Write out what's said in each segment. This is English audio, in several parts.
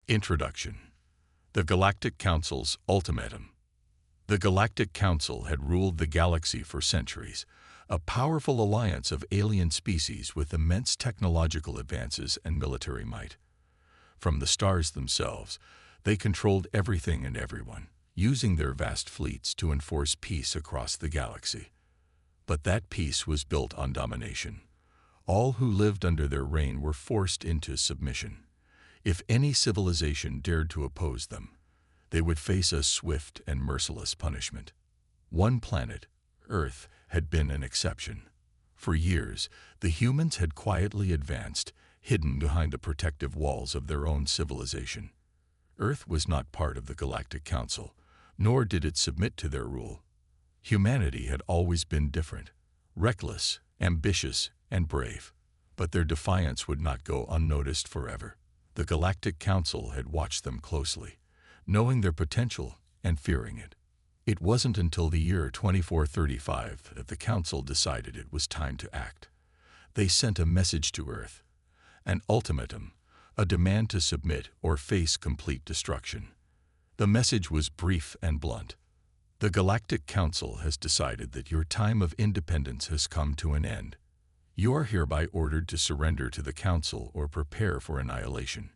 Introduction. The Galactic Council's ultimatum. The Galactic Council had ruled the galaxy for centuries, a powerful alliance of alien species with immense technological advances and military might. From the stars themselves, they controlled everything and everyone, using their vast fleets to enforce peace across the galaxy. But that peace was built on domination. All who lived under their reign were forced into submission. If any civilization dared to oppose them, they would face a swift and merciless punishment. One planet, Earth, had been an exception. For years, the humans had quietly advanced, hidden behind the protective walls of their own civilization. Earth was not part of the Galactic Council, nor did it submit to their rule. Humanity had always been different, reckless, ambitious, and brave. But their defiance would not go unnoticed forever. The Galactic Council had watched them closely, knowing their potential and fearing it. It wasn't until the year 2435 that the Council decided it was time to act. They sent a message to Earth, an ultimatum, a demand to submit or face complete destruction. The message was brief and blunt. The Galactic Council has decided that your time of independence has come to an end. You are hereby ordered to surrender to the Council or prepare for annihilation.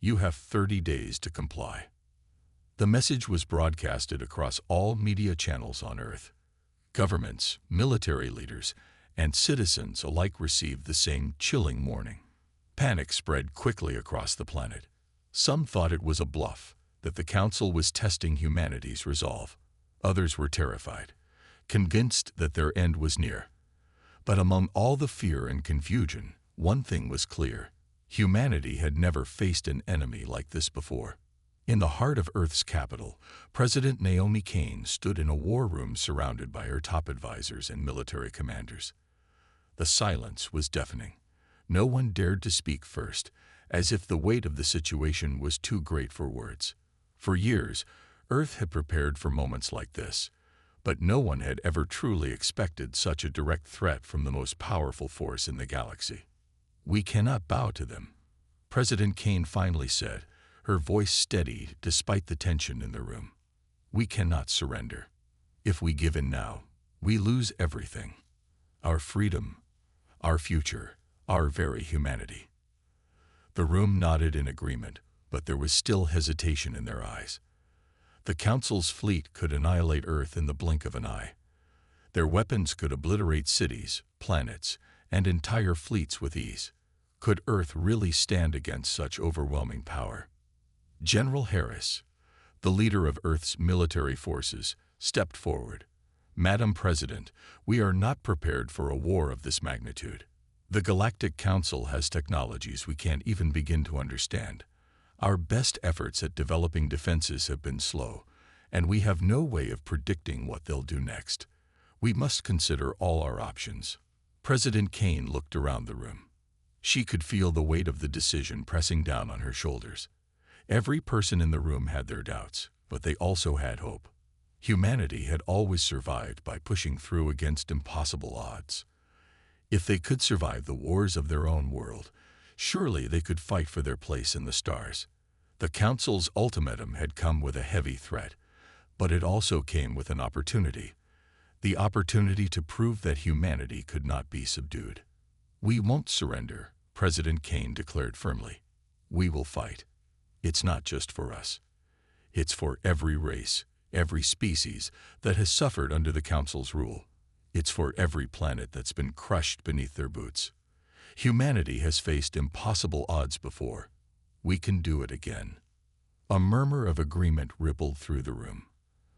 You have 30 days to comply. The message was broadcasted across all media channels on Earth. Governments, military leaders, and citizens alike received the same chilling warning. Panic spread quickly across the planet. Some thought it was a bluff, that the Council was testing humanity's resolve. Others were terrified, convinced that their end was near. But among all the fear and confusion, one thing was clear. Humanity had never faced an enemy like this before. In the heart of Earth's capital, President Naomi Kane stood in a war room surrounded by her top advisors and military commanders. The silence was deafening. No one dared to speak first, as if the weight of the situation was too great for words. For years, Earth had prepared for moments like this, but no one had ever truly expected such a direct threat from the most powerful force in the galaxy. "We cannot bow to them," President Kane finally said, her voice steady despite the tension in the room. "We cannot surrender. If we give in now, we lose everything. Our freedom, our future, our very humanity." The room nodded in agreement, but there was still hesitation in their eyes. The Council's fleet could annihilate Earth in the blink of an eye. Their weapons could obliterate cities, planets, and entire fleets with ease. Could Earth really stand against such overwhelming power? General Harris, the leader of Earth's military forces, stepped forward. "Madam President, we are not prepared for a war of this magnitude. The Galactic Council has technologies we can't even begin to understand. Our best efforts at developing defenses have been slow, and we have no way of predicting what they'll do next. We must consider all our options." President Kane looked around the room. She could feel the weight of the decision pressing down on her shoulders. Every person in the room had their doubts, but they also had hope. Humanity had always survived by pushing through against impossible odds. If they could survive the wars of their own world, surely they could fight for their place in the stars. The Council's ultimatum had come with a heavy threat, but it also came with an opportunity. The opportunity to prove that humanity could not be subdued. "We won't surrender," President Kane declared firmly. "We will fight. It's not just for us. It's for every race, every species that has suffered under the Council's rule. It's for every planet that's been crushed beneath their boots. Humanity has faced impossible odds before. We can do it again." A murmur of agreement rippled through the room,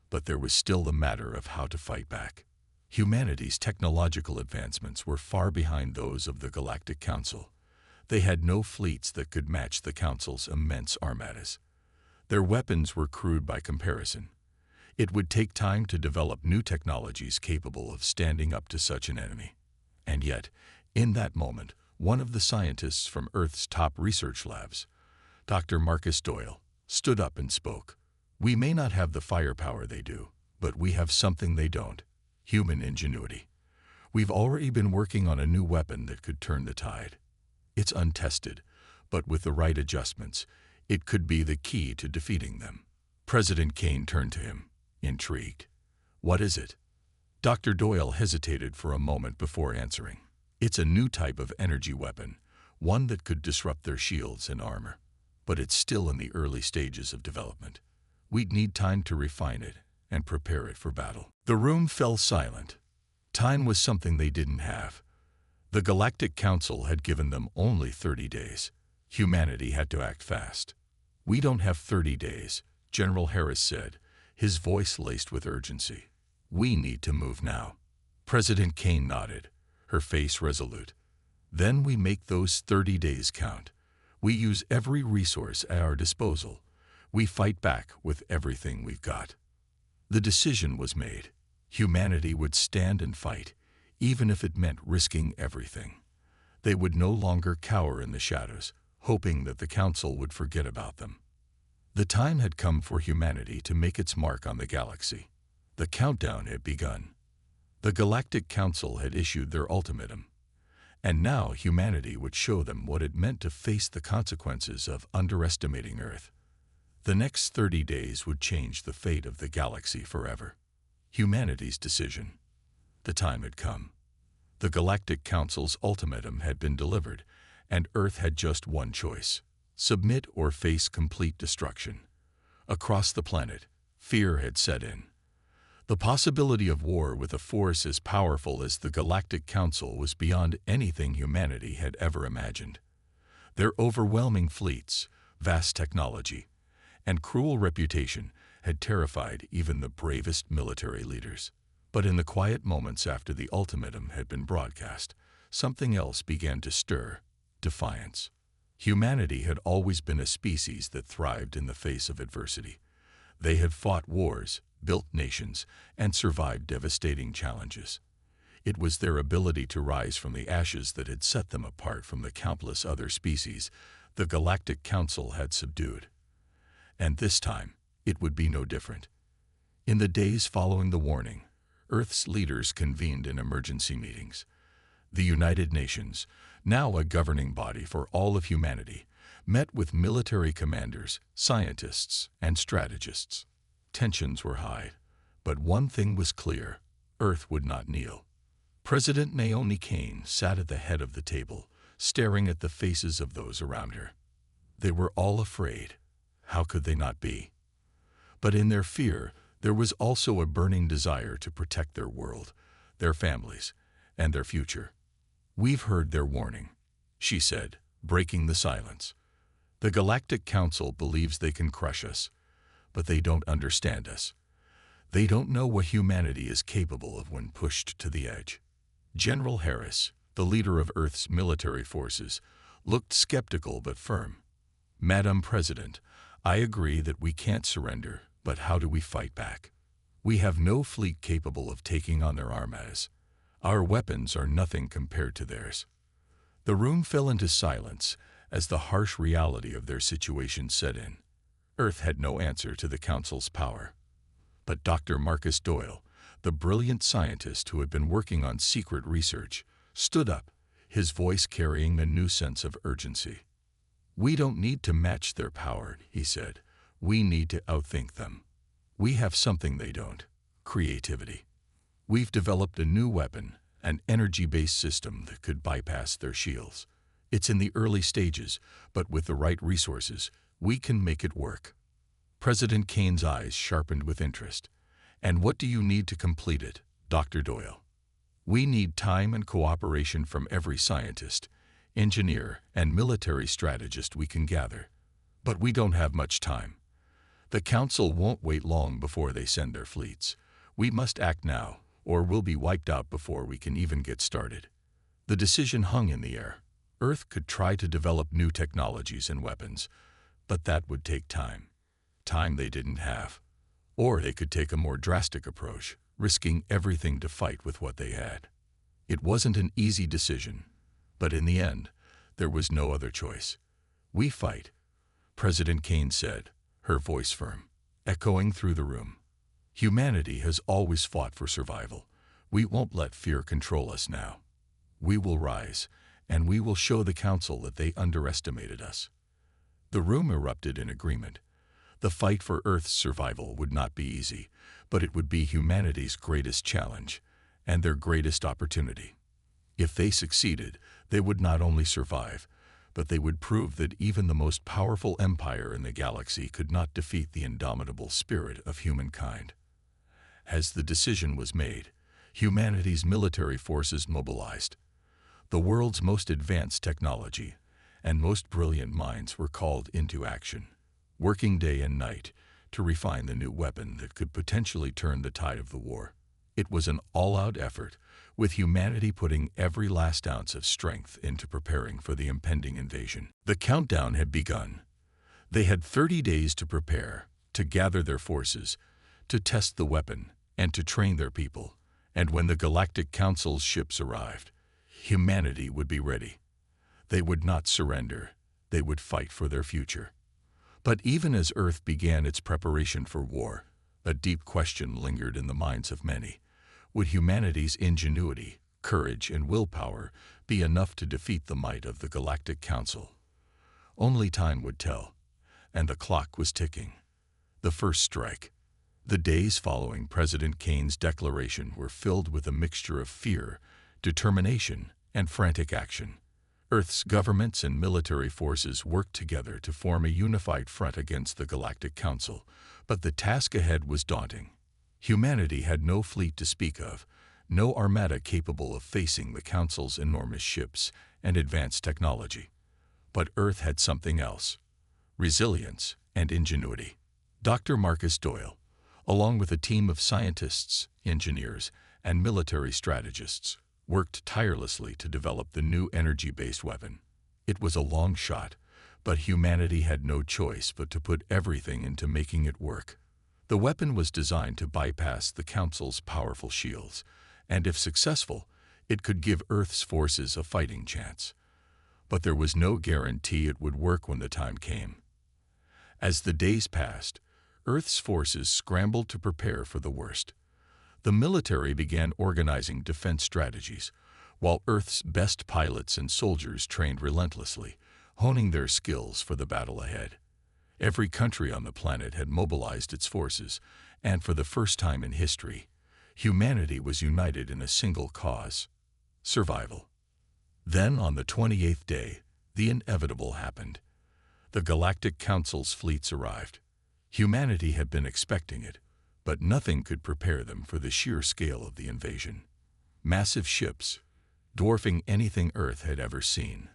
but there was still the matter of how to fight back. Humanity's technological advancements were far behind those of the Galactic Council. They had no fleets that could match the Council's immense armadas. Their weapons were crude by comparison. It would take time to develop new technologies capable of standing up to such an enemy. And yet, in that moment, one of the scientists from Earth's top research labs, Dr. Marcus Doyle, stood up and spoke. "We may not have the firepower they do, but we have something they don't: human ingenuity. We've already been working on a new weapon that could turn the tide. It's untested, but with the right adjustments, It could be the key to defeating them. President Kane turned to him, intrigued. "What is it?" Dr. Doyle hesitated for a moment before answering. "It's a new type of energy weapon, one that could disrupt their shields and armor. But it's still in the early stages of development. We'd need time to refine it and prepare it for battle." The room fell silent. Time was something they didn't have. The Galactic Council had given them only 30 days. Humanity had to act fast. "We don't have 30 days, General Harris said, his voice laced with urgency. "We need to move now." President Kane nodded, her face resolute. "Then we make those 30 days count. We use every resource at our disposal. We fight back with everything we've got." The decision was made. Humanity would stand and fight, even if it meant risking everything. They would no longer cower in the shadows, hoping that the Council would forget about them. The time had come for humanity to make its mark on the galaxy. The countdown had begun. The Galactic Council had issued their ultimatum, and now humanity would show them what it meant to face the consequences of underestimating Earth. The next 30 days would change the fate of the galaxy forever. Humanity's decision. The time had come. The Galactic Council's ultimatum had been delivered, and Earth had just one choice: submit or face complete destruction. Across the planet, fear had set in. The possibility of war with a force as powerful as the Galactic Council was beyond anything humanity had ever imagined. Their overwhelming fleets, vast technology, and cruel reputation had terrified even the bravest military leaders. But in the quiet moments after the ultimatum had been broadcast, something else began to stir: defiance. Humanity had always been a species that thrived in the face of adversity. They had fought wars, built nations, and survived devastating challenges. It was their ability to rise from the ashes that had set them apart from the countless other species the Galactic Council had subdued. And this time, it would be no different. In the days following the warning, Earth's leaders convened in emergency meetings. The United Nations, now a governing body for all of humanity, met with military commanders, scientists, and strategists. Tensions were high, but one thing was clear: Earth would not kneel. President Naomi Kane sat at the head of the table, staring at the faces of those around her. They were all afraid. How could they not be? But in their fear, there was also a burning desire to protect their world, their families, and their future. "We've heard their warning," she said, breaking the silence. "The Galactic Council believes they can crush us, but they don't understand us. They don't know what humanity is capable of when pushed to the edge." General Harris, the leader of Earth's military forces, looked skeptical but firm. "Madam President, I agree that we can't surrender, but how do we fight back? We have no fleet capable of taking on their armadas. Our weapons are nothing compared to theirs." The room fell into silence as the harsh reality of their situation set in. Earth had no answer to the Council's power. But Dr. Marcus Doyle, the brilliant scientist who had been working on secret research, stood up, his voice carrying a new sense of urgency. "We don't need to match their power," he said. "We need to outthink them. We have something they don't: creativity. We've developed a new weapon, an energy-based system that could bypass their shields. It's in the early stages, but with the right resources, we can make it work." President Kane's eyes sharpened with interest. "And what do you need to complete it, Dr. Doyle?" "We need time and cooperation from every scientist, engineer, and military strategist we can gather. But we don't have much time. The Council won't wait long before they send their fleets. We must act now, or we'll be wiped out before we can even get started." The decision hung in the air. Earth could try to develop new technologies and weapons, but that would take time. Time they didn't have. Or they could take a more drastic approach, risking everything to fight with what they had. It wasn't an easy decision, but in the end, there was no other choice. "We fight," President Kane said, her voice firm, echoing through the room. "Humanity has always fought for survival. We won't let fear control us now. We will rise, and we will show the Council that they underestimated us." The room erupted in agreement. The fight for Earth's survival would not be easy, but it would be humanity's greatest challenge and their greatest opportunity. If they succeeded, they would not only survive, but they would prove that even the most powerful empire in the galaxy could not defeat the indomitable spirit of humankind. As the decision was made, humanity's military forces mobilized. The world's most advanced technology and most brilliant minds were called into action, working day and night to refine the new weapon that could potentially turn the tide of the war. It was an all-out effort, with humanity putting every last ounce of strength into preparing for the impending invasion. The countdown had begun. They had 30 days to prepare, to gather their forces, to test the weapon, and to train their people. And when the Galactic Council's ships arrived, humanity would be ready. They would not surrender. They would fight for their future. But even as Earth began its preparation for war, a deep question lingered in the minds of many. Would humanity's ingenuity, courage, and willpower be enough to defeat the might of the Galactic Council? Only time would tell, and the clock was ticking. The first strike. The days following President Kane's declaration were filled with a mixture of fear, determination, and frantic action. Earth's governments and military forces worked together to form a unified front against the Galactic Council, but the task ahead was daunting. Humanity had no fleet to speak of, no armada capable of facing the Council's enormous ships and advanced technology. But Earth had something else: resilience and ingenuity. Dr. Marcus Doyle, along with a team of scientists, engineers, and military strategists, worked tirelessly to develop the new energy-based weapon. It was a long shot, but humanity had no choice but to put everything into making it work. The weapon was designed to bypass the Council's powerful shields, and if successful, it could give Earth's forces a fighting chance. But there was no guarantee it would work when the time came. As the days passed, Earth's forces scrambled to prepare for the worst. The military began organizing defense strategies, while Earth's best pilots and soldiers trained relentlessly, honing their skills for the battle ahead. Every country on the planet had mobilized its forces, and for the first time in history, humanity was united in a single cause: survival. Then, on the 28th day, the inevitable happened. The Galactic Council's fleets arrived. Humanity had been expecting it, but nothing could prepare them for the sheer scale of the invasion. Massive ships, dwarfing anything Earth had ever seen,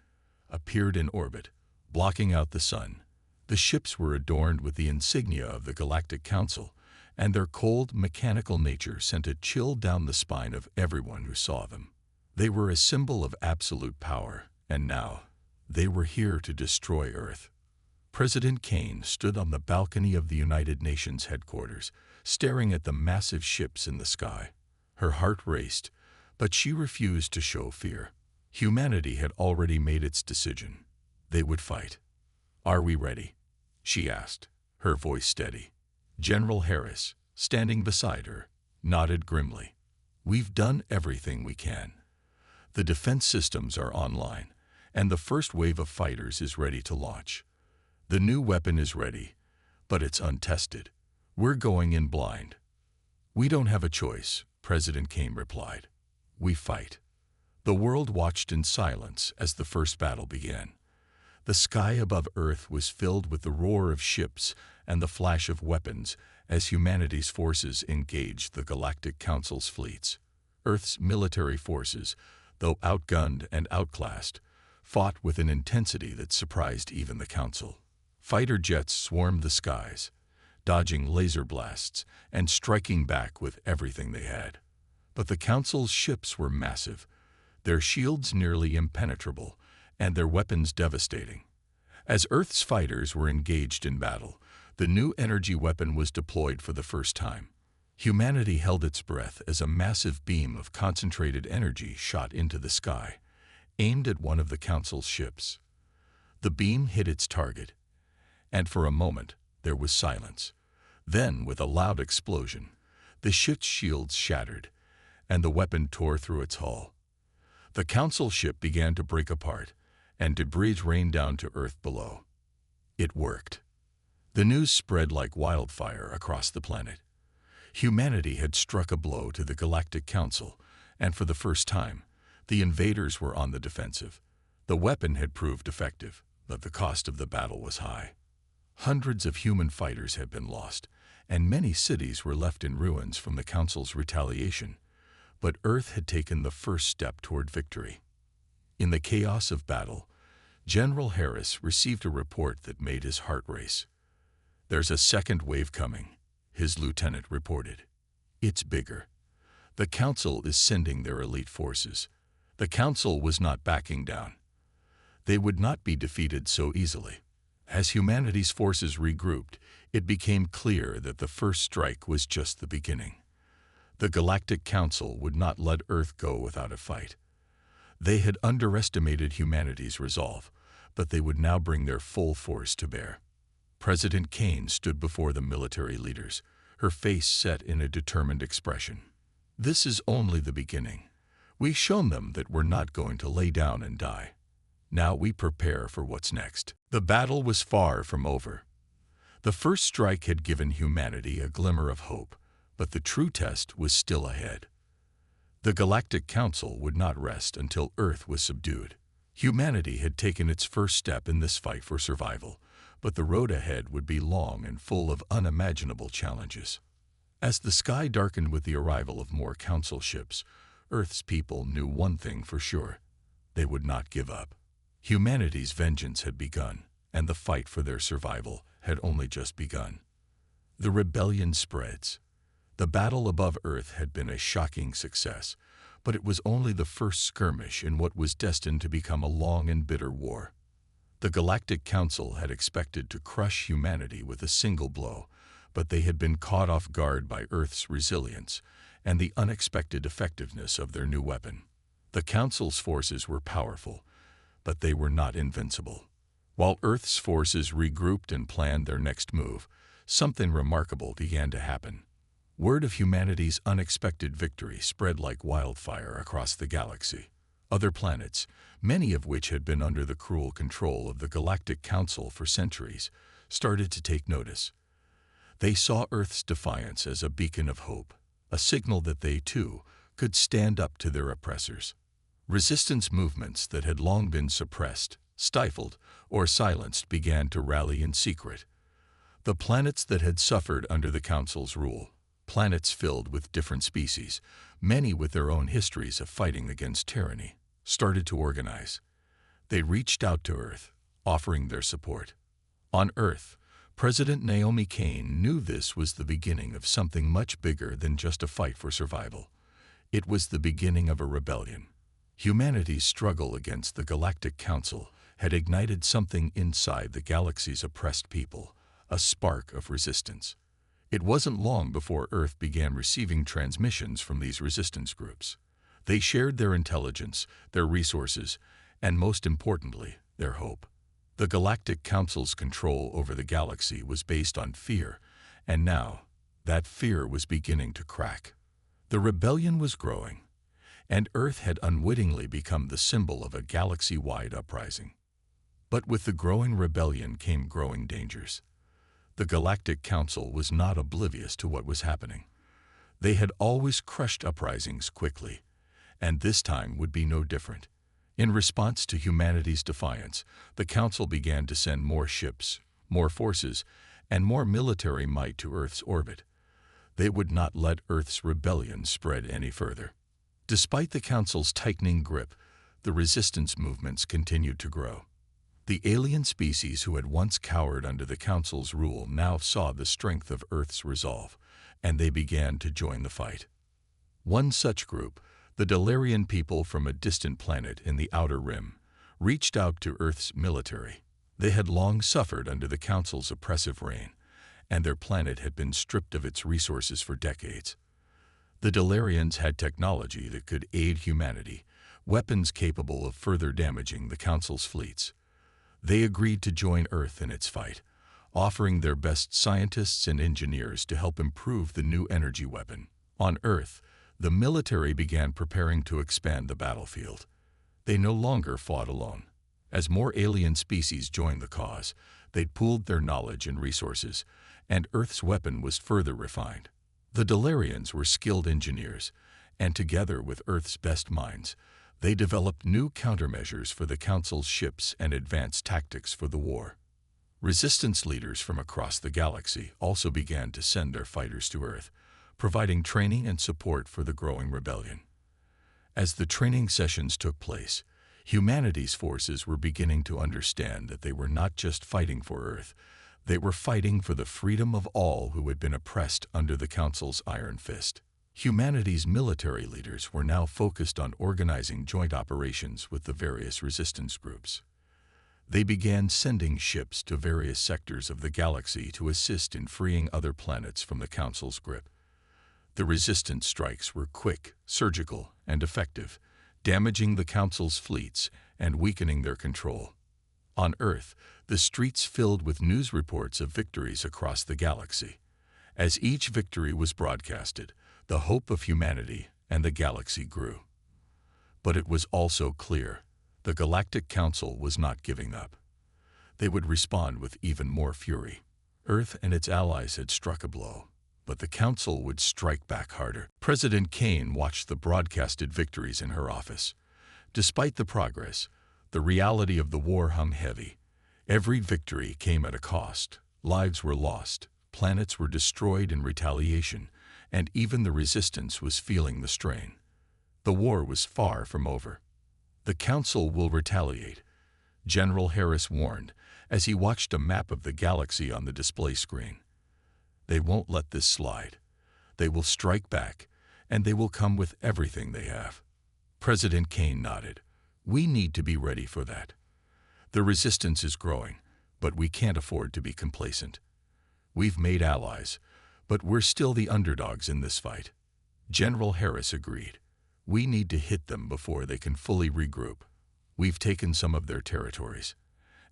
appeared in orbit, blocking out the sun. The ships were adorned with the insignia of the Galactic Council, and their cold, mechanical nature sent a chill down the spine of everyone who saw them. They were a symbol of absolute power, and now they were here to destroy Earth. President Kane stood on the balcony of the United Nations headquarters, staring at the massive ships in the sky. Her heart raced, but she refused to show fear. Humanity had already made its decision. They would fight. "Are we ready?" she asked, her voice steady. General Harris, standing beside her, nodded grimly. "We've done everything we can. The defense systems are online, and the first wave of fighters is ready to launch. The new weapon is ready, but it's untested. We're going in blind." "We don't have a choice," President Kane replied. "We fight." The world watched in silence as the first battle began. The sky above Earth was filled with the roar of ships and the flash of weapons as humanity's forces engaged the Galactic Council's fleets. Earth's military forces, though outgunned and outclassed, fought with an intensity that surprised even the Council. Fighter jets swarmed the skies, dodging laser blasts and striking back with everything they had. But the Council's ships were massive, their shields nearly impenetrable, and their weapons devastating. As Earth's fighters were engaged in battle, the new energy weapon was deployed for the first time. Humanity held its breath as a massive beam of concentrated energy shot into the sky, aimed at one of the Council's ships. The beam hit its target, and for a moment there was silence. Then, with a loud explosion, the ship's shields shattered, and the weapon tore through its hull. The Council ship began to break apart, and debris rained down to Earth below. It worked. The news spread like wildfire across the planet. Humanity had struck a blow to the Galactic Council, and for the first time, the invaders were on the defensive. The weapon had proved effective, but the cost of the battle was high. Hundreds of human fighters had been lost, and many cities were left in ruins from the Council's retaliation. But Earth had taken the first step toward victory. In the chaos of battle, General Harris received a report that made his heart race. "There's a second wave coming," his lieutenant reported. "It's bigger. The Council is sending their elite forces." The Council was not backing down. They would not be defeated so easily. As humanity's forces regrouped, it became clear that the first strike was just the beginning. The Galactic Council would not let Earth go without a fight. They had underestimated humanity's resolve, but they would now bring their full force to bear. President Kane stood before the military leaders, her face set in a determined expression. "This is only the beginning. We've shown them that we're not going to lay down and die. Now we prepare for what's next." The battle was far from over. The first strike had given humanity a glimmer of hope, but the true test was still ahead. The Galactic Council would not rest until Earth was subdued. Humanity had taken its first step in this fight for survival, but the road ahead would be long and full of unimaginable challenges. As the sky darkened with the arrival of more Council ships, Earth's people knew one thing for sure: they would not give up. Humanity's vengeance had begun, and the fight for their survival had only just begun. The rebellion spreads. The battle above Earth had been a shocking success, but it was only the first skirmish in what was destined to become a long and bitter war. The Galactic Council had expected to crush humanity with a single blow, but they had been caught off guard by Earth's resilience and the unexpected effectiveness of their new weapon. The Council's forces were powerful, but they were not invincible. While Earth's forces regrouped and planned their next move, something remarkable began to happen. Word of humanity's unexpected victory spread like wildfire across the galaxy. Other planets, many of which had been under the cruel control of the Galactic Council for centuries, started to take notice. They saw Earth's defiance as a beacon of hope, a signal that they, too, could stand up to their oppressors. Resistance movements that had long been suppressed, stifled, or silenced began to rally in secret. The planets that had suffered under the Council's rule, planets filled with different species, many with their own histories of fighting against tyranny, started to organize. They reached out to Earth, offering their support. On Earth, President Naomi Kane knew this was the beginning of something much bigger than just a fight for survival. It was the beginning of a rebellion. Humanity's struggle against the Galactic Council had ignited something inside the galaxy's oppressed people, a spark of resistance. It wasn't long before Earth began receiving transmissions from these resistance groups. They shared their intelligence, their resources, and most importantly, their hope. The Galactic Council's control over the galaxy was based on fear, and now that fear was beginning to crack. The rebellion was growing, and Earth had unwittingly become the symbol of a galaxy-wide uprising. But with the growing rebellion came growing dangers. The Galactic Council was not oblivious to what was happening. They had always crushed uprisings quickly, and this time would be no different. In response to humanity's defiance, the Council began to send more ships, more forces, and more military might to Earth's orbit. They would not let Earth's rebellion spread any further. Despite the Council's tightening grip, the resistance movements continued to grow. The alien species who had once cowered under the Council's rule now saw the strength of Earth's resolve, and they began to join the fight. One such group, the Delarian people from a distant planet in the Outer Rim, reached out to Earth's military. They had long suffered under the Council's oppressive reign, and their planet had been stripped of its resources for decades. The Delarians had technology that could aid humanity, weapons capable of further damaging the Council's fleets. They agreed to join Earth in its fight, offering their best scientists and engineers to help improve the new energy weapon. On Earth, the military began preparing to expand the battlefield. They no longer fought alone. As more alien species joined the cause, They'd pooled their knowledge and resources, and Earth's weapon was further refined. The Dalarians were skilled engineers, and together with Earth's best minds, they developed new countermeasures for the Council's ships and advanced tactics for the war. Resistance leaders from across the galaxy also began to send their fighters to Earth, providing training and support for the growing rebellion. As the training sessions took place, humanity's forces were beginning to understand that they were not just fighting for Earth, they were fighting for the freedom of all who had been oppressed under the Council's iron fist. Humanity's military leaders were now focused on organizing joint operations with the various resistance groups. They began sending ships to various sectors of the galaxy to assist in freeing other planets from the Council's grip. The resistance strikes were quick, surgical, and effective, damaging the Council's fleets and weakening their control. On Earth, the streets filled with news reports of victories across the galaxy. As each victory was broadcasted, the hope of humanity and the galaxy grew. But it was also clear the Galactic Council was not giving up. They would respond with even more fury. Earth and its allies had struck a blow, but the Council would strike back harder. President Kane watched the broadcasted victories in her office. Despite the progress, the reality of the war hung heavy. Every victory came at a cost. Lives were lost, planets were destroyed in retaliation, and even the resistance was feeling the strain. The war was far from over. "The Council will retaliate," General Harris warned as he watched a map of the galaxy on the display screen. "They won't let this slide. They will strike back, and they will come with everything they have." President Kane nodded. "We need to be ready for that. The resistance is growing, but we can't afford to be complacent. We've made allies, but we're still the underdogs in this fight." General Harris agreed. "We need to hit them before they can fully regroup. We've taken some of their territories,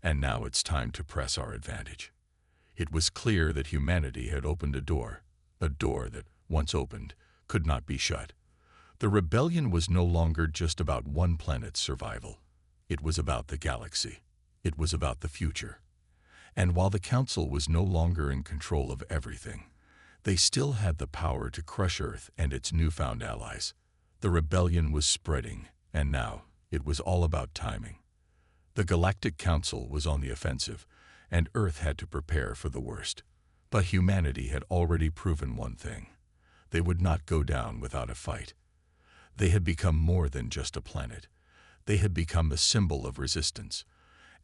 and now it's time to press our advantage." It was clear that humanity had opened a door that, once opened, could not be shut. The rebellion was no longer just about one planet's survival. It was about the galaxy. It was about the future. And while the Council was no longer in control of everything, they still had the power to crush Earth and its newfound allies. The rebellion was spreading, and now it was all about timing. The Galactic Council was on the offensive, and Earth had to prepare for the worst. But humanity had already proven one thing: they would not go down without a fight. They had become more than just a planet. They had become a symbol of resistance.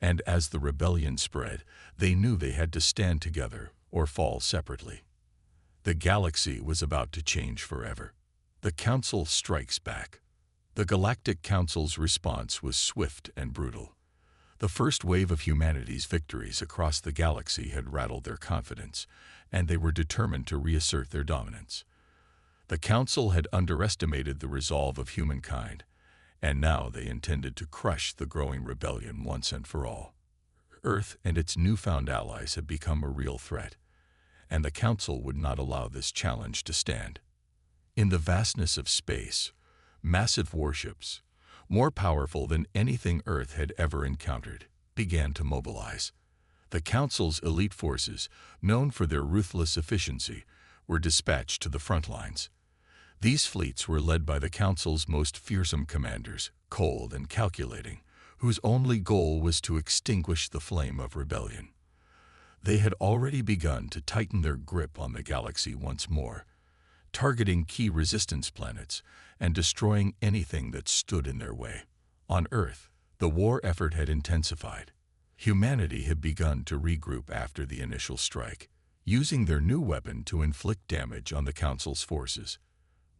And as the rebellion spread, they knew they had to stand together or fall separately. The galaxy was about to change forever. The Council strikes back. The Galactic Council's response was swift and brutal. The first wave of humanity's victories across the galaxy had rattled their confidence, and they were determined to reassert their dominance. The Council had underestimated the resolve of humankind, and now they intended to crush the growing rebellion once and for all. Earth and its newfound allies had become a real threat, and the Council would not allow this challenge to stand. In the vastness of space, massive warships, more powerful than anything Earth had ever encountered, began to mobilize. The Council's elite forces, known for their ruthless efficiency, were dispatched to the front lines. These fleets were led by the Council's most fearsome commanders, cold and calculating, whose only goal was to extinguish the flame of rebellion. They had already begun to tighten their grip on the galaxy once more, targeting key resistance planets and destroying anything that stood in their way. On Earth, the war effort had intensified. Humanity had begun to regroup after the initial strike, using their new weapon to inflict damage on the Council's forces.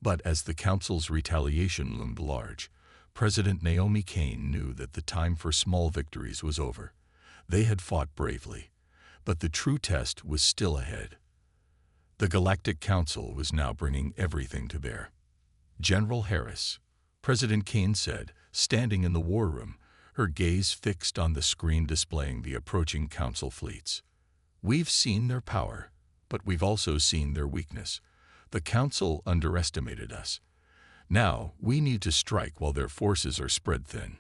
But as the Council's retaliation loomed large, President Naomi Kane knew that the time for small victories was over. They had fought bravely, but the true test was still ahead. The Galactic Council was now bringing everything to bear. "General Harris," President Kane said, standing in the war room, her gaze fixed on the screen displaying the approaching Council fleets. "We've seen their power, but we've also seen their weakness. The Council underestimated us. Now, we need to strike while their forces are spread thin."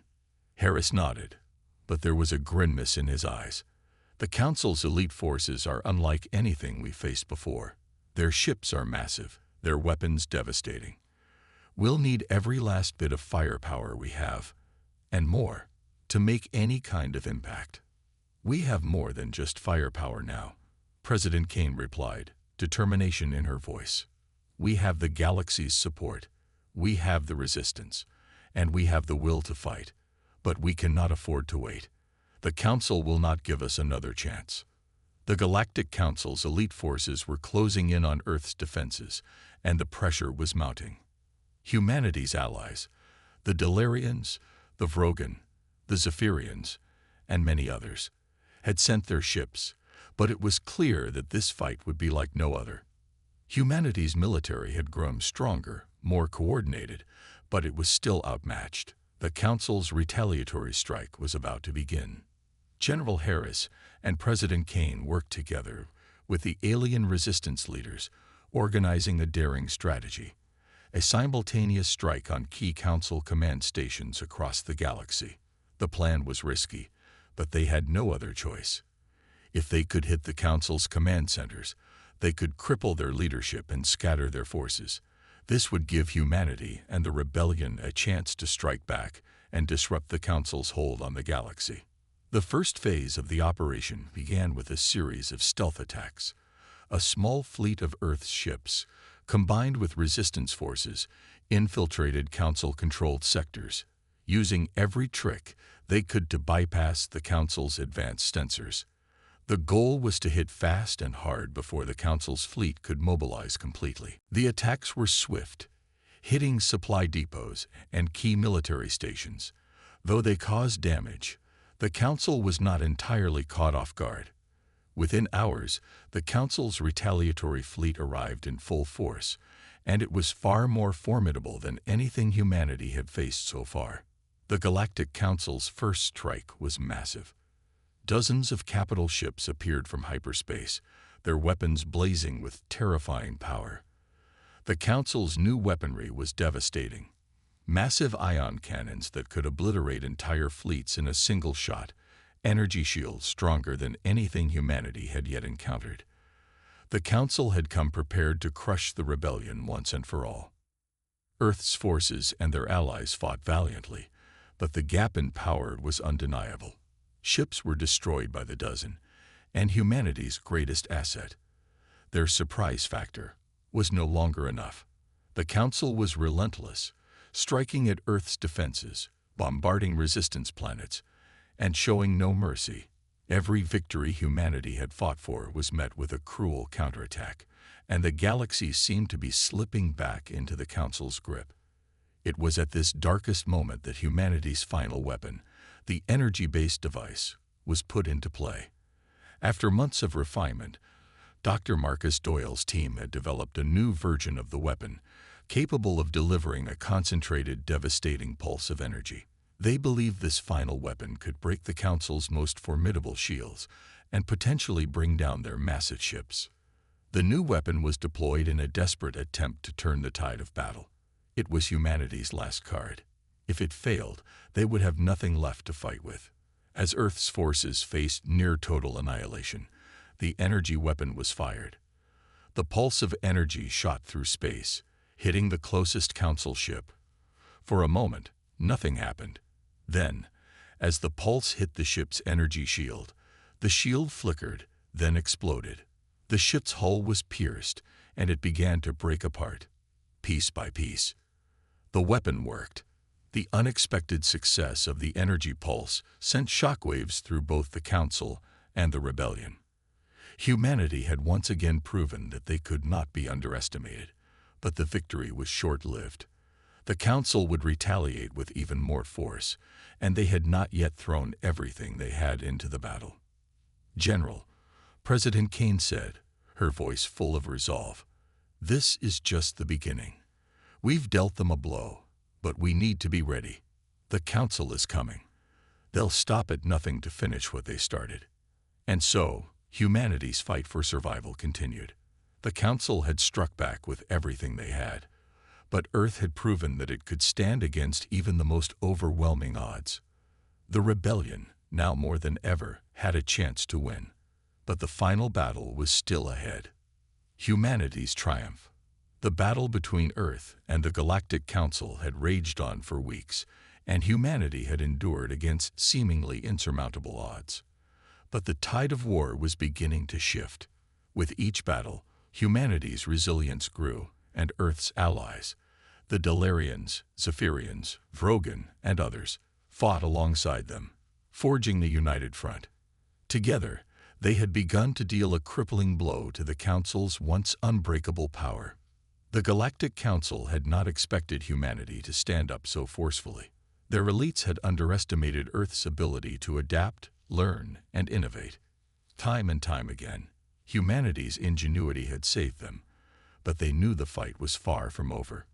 Harris nodded, but there was a grimness in his eyes. The Council's elite forces are unlike anything we faced before. Their ships are massive, their weapons devastating. We'll need every last bit of firepower we have, and more, to make any kind of impact. We have more than just firepower now, President Kane replied, determination in her voice. We have the galaxy's support, we have the resistance, and we have the will to fight, but we cannot afford to wait. The Council will not give us another chance. The Galactic Council's elite forces were closing in on Earth's defenses, and the pressure was mounting. Humanity's allies, the Delarians, the Vrogan, the Zephyrians, and many others, had sent their ships, but it was clear that this fight would be like no other. Humanity's military had grown stronger, more coordinated, but it was still outmatched. The Council's retaliatory strike was about to begin. General Harris and President Kane worked together with the alien resistance leaders, organizing a daring strategy, a simultaneous strike on key Council command stations across the galaxy. The plan was risky, but they had no other choice. If they could hit the Council's command centers, they could cripple their leadership and scatter their forces. This would give humanity and the rebellion a chance to strike back and disrupt the Council's hold on the galaxy. The first phase of the operation began with a series of stealth attacks. A small fleet of Earth's ships, combined with resistance forces, infiltrated Council-controlled sectors, using every trick they could to bypass the Council's advanced sensors. The goal was to hit fast and hard before the Council's fleet could mobilize completely. The attacks were swift, hitting supply depots and key military stations. Though they caused damage, the Council was not entirely caught off guard. Within hours, the Council's retaliatory fleet arrived in full force, and it was far more formidable than anything humanity had faced so far. The Galactic Council's first strike was massive. Dozens of capital ships appeared from hyperspace, their weapons blazing with terrifying power. The Council's new weaponry was devastating. Massive ion cannons that could obliterate entire fleets in a single shot, energy shields stronger than anything humanity had yet encountered. The Council had come prepared to crush the rebellion once and for all. Earth's forces and their allies fought valiantly, but the gap in power was undeniable. Ships were destroyed by the dozen, and humanity's greatest asset, their surprise factor, was no longer enough. The Council was relentless, striking at Earth's defenses, bombarding resistance planets, and showing no mercy. Every victory humanity had fought for was met with a cruel counterattack, and the galaxy seemed to be slipping back into the Council's grip. It was at this darkest moment that humanity's final weapon, the energy-based device, was put into play. After months of refinement, Dr. Marcus Doyle's team had developed a new version of the weapon, capable of delivering a concentrated, devastating pulse of energy. They believed this final weapon could break the Council's most formidable shields and potentially bring down their massive ships. The new weapon was deployed in a desperate attempt to turn the tide of battle. It was humanity's last card. If it failed, they would have nothing left to fight with. As Earth's forces faced near-total annihilation, the energy weapon was fired. The pulse of energy shot through space, hitting the closest Council ship. For a moment, nothing happened. Then, as the pulse hit the ship's energy shield, the shield flickered, then exploded. The ship's hull was pierced, and it began to break apart, piece by piece. The weapon worked. The unexpected success of the energy pulse sent shockwaves through both the Council and the rebellion. Humanity had once again proven that they could not be underestimated, but the victory was short-lived. The Council would retaliate with even more force, and they had not yet thrown everything they had into the battle. "General," President Kane said, her voice full of resolve, "this is just the beginning. We've dealt them a blow, but we need to be ready. The Council is coming. They'll stop at nothing to finish what they started." And so, humanity's fight for survival continued. The Council had struck back with everything they had, but Earth had proven that it could stand against even the most overwhelming odds. The rebellion, now more than ever, had a chance to win. But the final battle was still ahead. Humanity's triumph. The battle between Earth and the Galactic Council had raged on for weeks, and humanity had endured against seemingly insurmountable odds. But the tide of war was beginning to shift. With each battle, humanity's resilience grew, and Earth's allies, the Dalarians, Zephyrians, Vrogan, and others, fought alongside them, forging the united front. Together, they had begun to deal a crippling blow to the Council's once unbreakable power. The Galactic Council had not expected humanity to stand up so forcefully. Their elites had underestimated Earth's ability to adapt, learn, and innovate. Time and time again, humanity's ingenuity had saved them, but they knew the fight was far from over.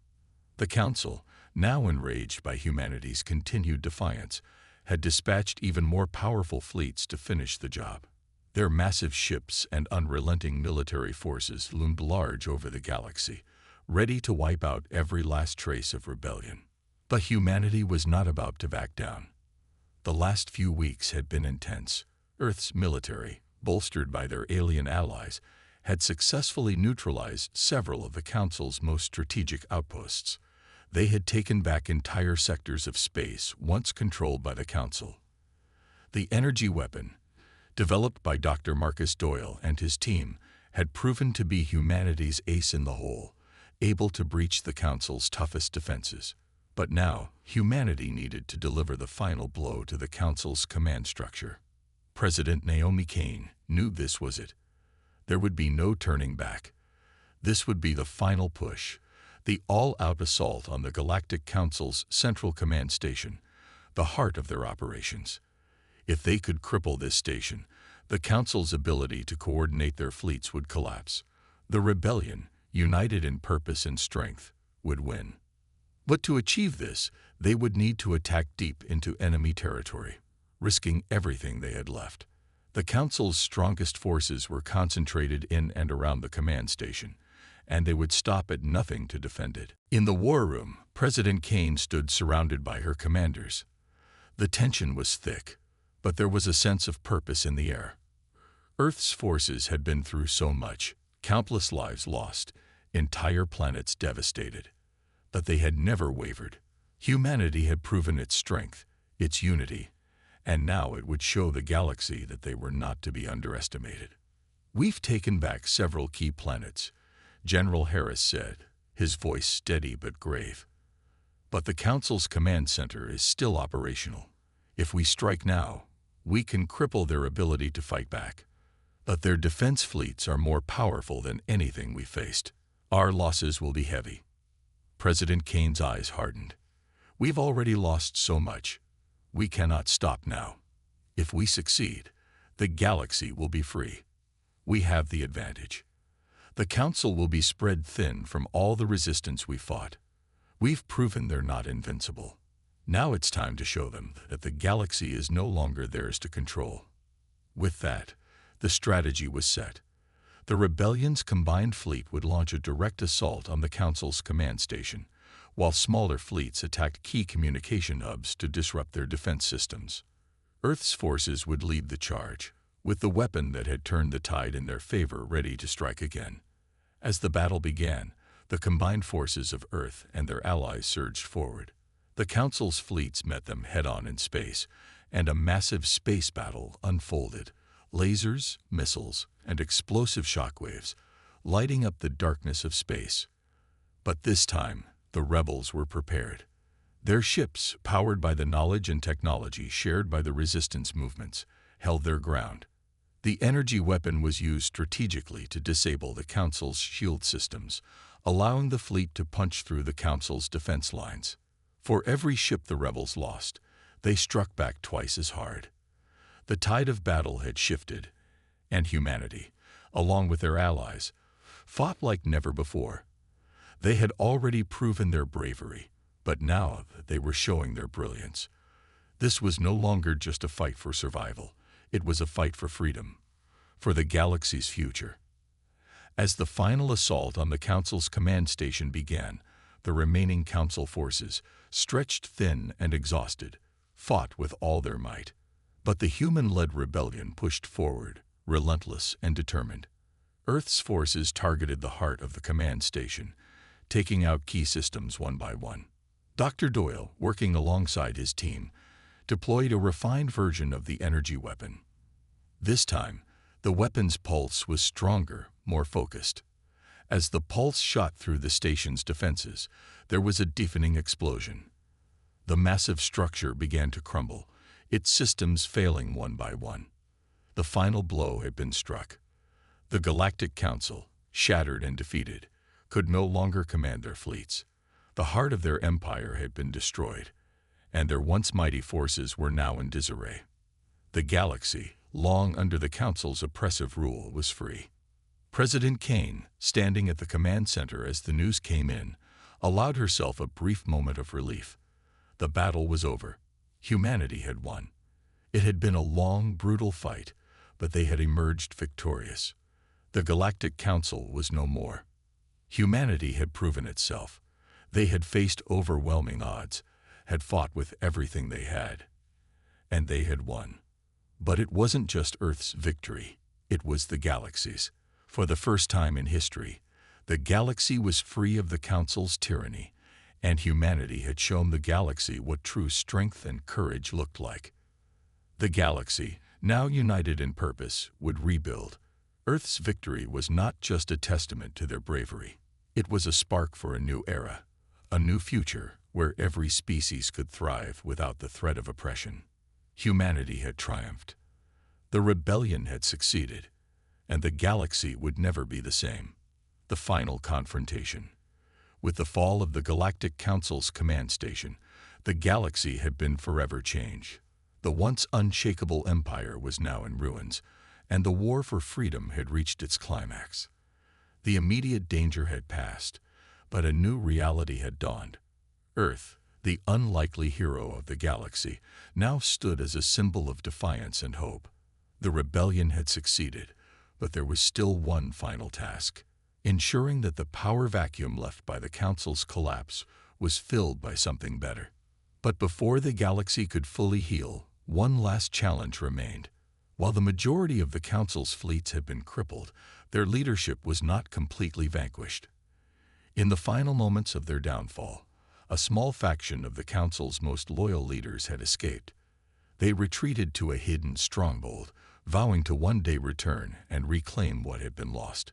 The Council, now enraged by humanity's continued defiance, had dispatched even more powerful fleets to finish the job. Their massive ships and unrelenting military forces loomed large over the galaxy, ready to wipe out every last trace of rebellion. But humanity was not about to back down. The last few weeks had been intense. Earth's military, bolstered by their alien allies, had successfully neutralized several of the Council's most strategic outposts. They had taken back entire sectors of space once controlled by the Council. The energy weapon, developed by Dr. Marcus Doyle and his team, had proven to be humanity's ace in the hole, able to breach the Council's toughest defenses. But now, humanity needed to deliver the final blow to the Council's command structure. President Naomi Kane knew this was it. There would be no turning back. This would be the final push, the all-out assault on the Galactic Council's Central Command Station, the heart of their operations. If they could cripple this station, the Council's ability to coordinate their fleets would collapse. The rebellion, united in purpose and strength, would win. But to achieve this, they would need to attack deep into enemy territory, risking everything they had left. The Council's strongest forces were concentrated in and around the command station, and they would stop at nothing to defend it. In the war room, President Kane stood surrounded by her commanders. The tension was thick, but there was a sense of purpose in the air. Earth's forces had been through so much, countless lives lost, entire planets devastated. But they had never wavered. Humanity had proven its strength, its unity, and now it would show the galaxy that they were not to be underestimated. "We've taken back several key planets," General Harris said, his voice steady but grave. "But the Council's command center is still operational. If we strike now, we can cripple their ability to fight back. But their defense fleets are more powerful than anything we faced. Our losses will be heavy." President Kane's eyes hardened. "We've already lost so much. We cannot stop now. If we succeed, the galaxy will be free. We have the advantage. The Council will be spread thin from all the resistance we fought. We've proven they're not invincible. Now it's time to show them that the galaxy is no longer theirs to control." With that, the strategy was set. The rebellion's combined fleet would launch a direct assault on the Council's command station, while smaller fleets attacked key communication hubs to disrupt their defense systems. Earth's forces would lead the charge, with the weapon that had turned the tide in their favor ready to strike again. As the battle began, the combined forces of Earth and their allies surged forward. The Council's fleets met them head-on in space, and a massive space battle unfolded. Lasers, missiles, and explosive shockwaves, lighting up the darkness of space. But this time, the rebels were prepared. Their ships, powered by the knowledge and technology shared by the resistance movements, held their ground. The energy weapon was used strategically to disable the Council's shield systems, allowing the fleet to punch through the Council's defense lines. For every ship the rebels lost, they struck back twice as hard. The tide of battle had shifted, and humanity, along with their allies, fought like never before. They had already proven their bravery, but now they were showing their brilliance. This was no longer just a fight for survival. It was a fight for freedom, for the galaxy's future. As the final assault on the Council's command station began, the remaining Council forces, stretched thin and exhausted, fought with all their might. But the human-led rebellion pushed forward, relentless and determined. Earth's forces targeted the heart of the command station, taking out key systems one by one. Dr. Doyle, working alongside his team, deployed a refined version of the energy weapon. This time, the weapon's pulse was stronger, more focused. As the pulse shot through the station's defenses, there was a deafening explosion. The massive structure began to crumble, its systems failing one by one. The final blow had been struck. The Galactic Council, shattered and defeated, could no longer command their fleets. The heart of their empire had been destroyed, and their once mighty forces were now in disarray. The galaxy, long under the Council's oppressive rule, was free. President Kane, standing at the command center as the news came in, allowed herself a brief moment of relief. The battle was over. Humanity had won. It had been a long, brutal fight, but they had emerged victorious. The Galactic Council was no more. Humanity had proven itself. They had faced overwhelming odds, had fought with everything they had, and they had won. But it wasn't just Earth's victory, it was the galaxy's. For the first time in history, the galaxy was free of the Council's tyranny, and humanity had shown the galaxy what true strength and courage looked like. The galaxy, now united in purpose, would rebuild. Earth's victory was not just a testament to their bravery. It was a spark for a new era, a new future where every species could thrive without the threat of oppression. Humanity had triumphed. The rebellion had succeeded, and the galaxy would never be the same. The final confrontation. With the fall of the Galactic Council's command station, the galaxy had been forever changed. The once unshakable empire was now in ruins, and the war for freedom had reached its climax. The immediate danger had passed, but a new reality had dawned. Earth, the unlikely hero of the galaxy, now stood as a symbol of defiance and hope. The rebellion had succeeded, but there was still one final task: ensuring that the power vacuum left by the Council's collapse was filled by something better. But before the galaxy could fully heal, one last challenge remained. While the majority of the Council's fleets had been crippled, their leadership was not completely vanquished. In the final moments of their downfall, a small faction of the Council's most loyal leaders had escaped. They retreated to a hidden stronghold, vowing to one day return and reclaim what had been lost.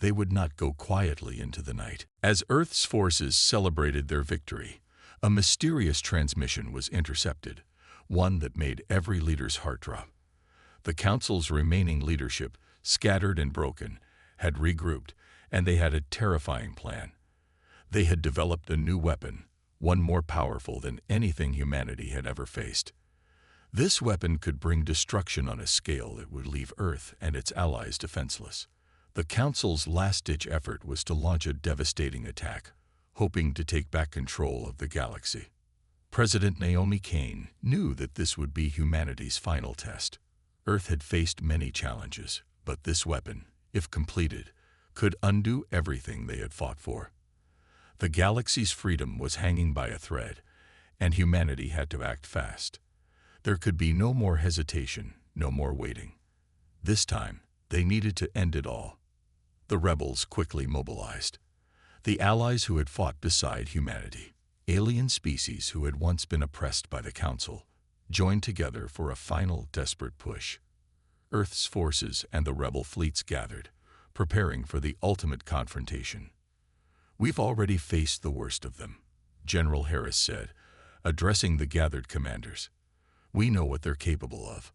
They would not go quietly into the night. As Earth's forces celebrated their victory, a mysterious transmission was intercepted, one that made every leader's heart drop. The Council's remaining leadership, scattered and broken, had regrouped, and they had a terrifying plan. They had developed a new weapon, one more powerful than anything humanity had ever faced. This weapon could bring destruction on a scale that would leave Earth and its allies defenseless. The Council's last-ditch effort was to launch a devastating attack, hoping to take back control of the galaxy. President Naomi Kane knew that this would be humanity's final test. Earth had faced many challenges, but this weapon, if completed, could undo everything they had fought for. The galaxy's freedom was hanging by a thread, and humanity had to act fast. There could be no more hesitation, no more waiting. This time, they needed to end it all. The rebels quickly mobilized. The allies who had fought beside humanity, alien species who had once been oppressed by the Council, joined together for a final desperate push. Earth's forces and the rebel fleets gathered, preparing for the ultimate confrontation. "We've already faced the worst of them," General Harris said, addressing the gathered commanders. "We know what they're capable of,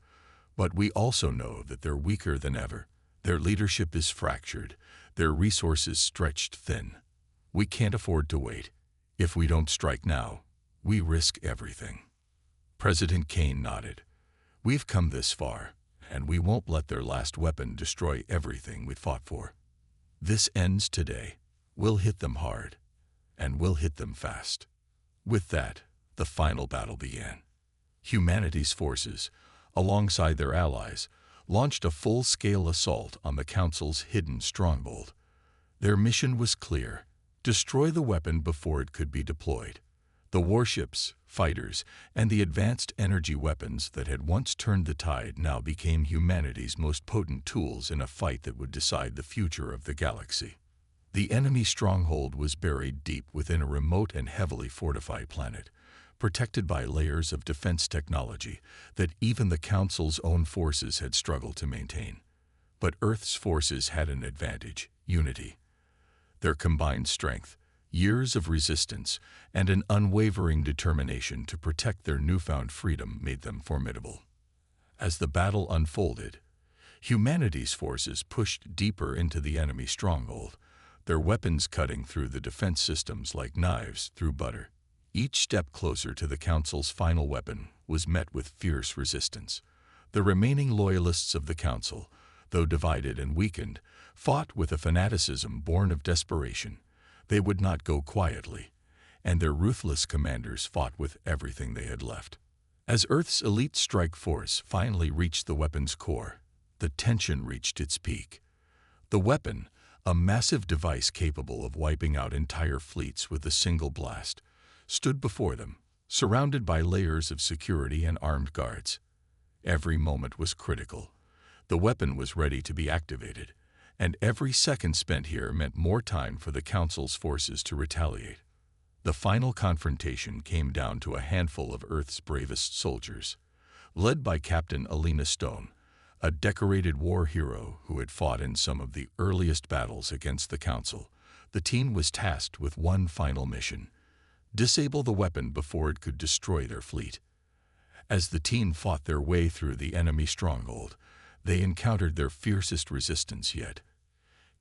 but we also know that they're weaker than ever. Their leadership is fractured, their resources stretched thin. We can't afford to wait. If we don't strike now, we risk everything." President Kane nodded. "We've come this far, and we won't let their last weapon destroy everything we'd fought for. This ends today. We'll hit them hard, and we'll hit them fast." With that, the final battle began. Humanity's forces, alongside their allies, launched a full-scale assault on the Council's hidden stronghold. Their mission was clear: destroy the weapon before it could be deployed. The warships, fighters, and the advanced energy weapons that had once turned the tide now became humanity's most potent tools in a fight that would decide the future of the galaxy. The enemy stronghold was buried deep within a remote and heavily fortified planet, protected by layers of defense technology that even the Council's own forces had struggled to maintain. But Earth's forces had an advantage: unity. Their combined strength, years of resistance, and an unwavering determination to protect their newfound freedom made them formidable. As the battle unfolded, humanity's forces pushed deeper into the enemy stronghold, their weapons cutting through the defense systems like knives through butter. Each step closer to the Council's final weapon was met with fierce resistance. The remaining loyalists of the Council, though divided and weakened, fought with a fanaticism born of desperation. They would not go quietly, and their ruthless commanders fought with everything they had left. As Earth's elite strike force finally reached the weapon's core, the tension reached its peak. The weapon, a massive device capable of wiping out entire fleets with a single blast, stood before them, surrounded by layers of security and armed guards. Every moment was critical. The weapon was ready to be activated, and every second spent here meant more time for the Council's forces to retaliate. The final confrontation came down to a handful of Earth's bravest soldiers. Led by Captain Alina Stone, a decorated war hero who had fought in some of the earliest battles against the Council, the team was tasked with one final mission: disable the weapon before it could destroy their fleet. As the team fought their way through the enemy stronghold, they encountered their fiercest resistance yet.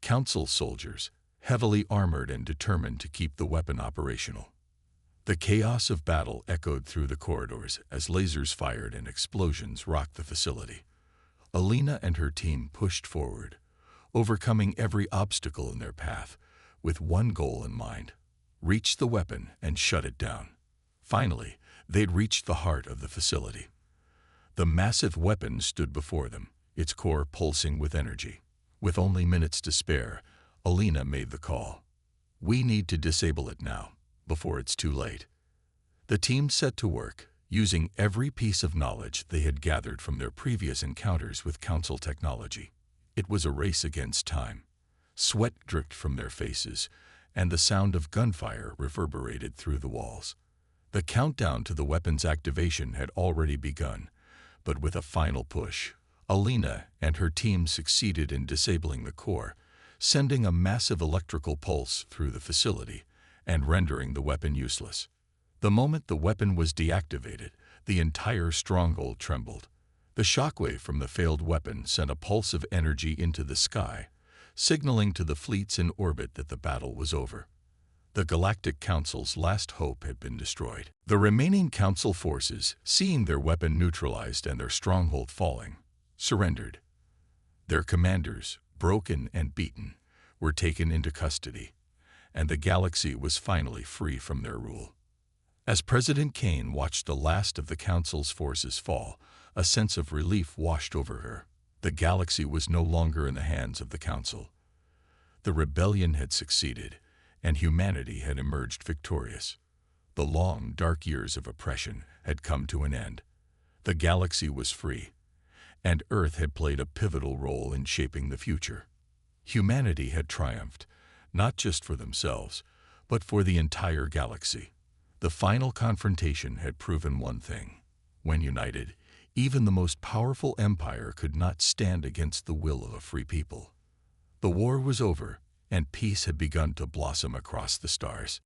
Council soldiers, heavily armored and determined to keep the weapon operational. The chaos of battle echoed through the corridors as lasers fired and explosions rocked the facility. Alina and her team pushed forward, overcoming every obstacle in their path, with one goal in mind: reach the weapon and shut it down. Finally, they'd reached the heart of the facility. The massive weapon stood before them, its core pulsing with energy. With only minutes to spare, Alina made the call: "We need to disable it now, before it's too late." The team set to work, using every piece of knowledge they had gathered from their previous encounters with Council technology. It was a race against time. Sweat dripped from their faces, and the sound of gunfire reverberated through the walls. The countdown to the weapon's activation had already begun, but with a final push, Alina and her team succeeded in disabling the core, sending a massive electrical pulse through the facility and rendering the weapon useless. The moment the weapon was deactivated, the entire stronghold trembled. The shockwave from the failed weapon sent a pulse of energy into the sky, signaling to the fleets in orbit that the battle was over. The Galactic Council's last hope had been destroyed. The remaining Council forces, seeing their weapon neutralized and their stronghold falling, surrendered. Their commanders, broken and beaten, were taken into custody, and the galaxy was finally free from their rule. As President Kane watched the last of the Council's forces fall, a sense of relief washed over her. The galaxy was no longer in the hands of the Council. The rebellion had succeeded, and humanity had emerged victorious. The long, dark years of oppression had come to an end. The galaxy was free, and Earth had played a pivotal role in shaping the future. Humanity had triumphed, not just for themselves, but for the entire galaxy. The final confrontation had proven one thing: when united, even the most powerful empire could not stand against the will of a free people. The war was over, and peace had begun to blossom across the stars.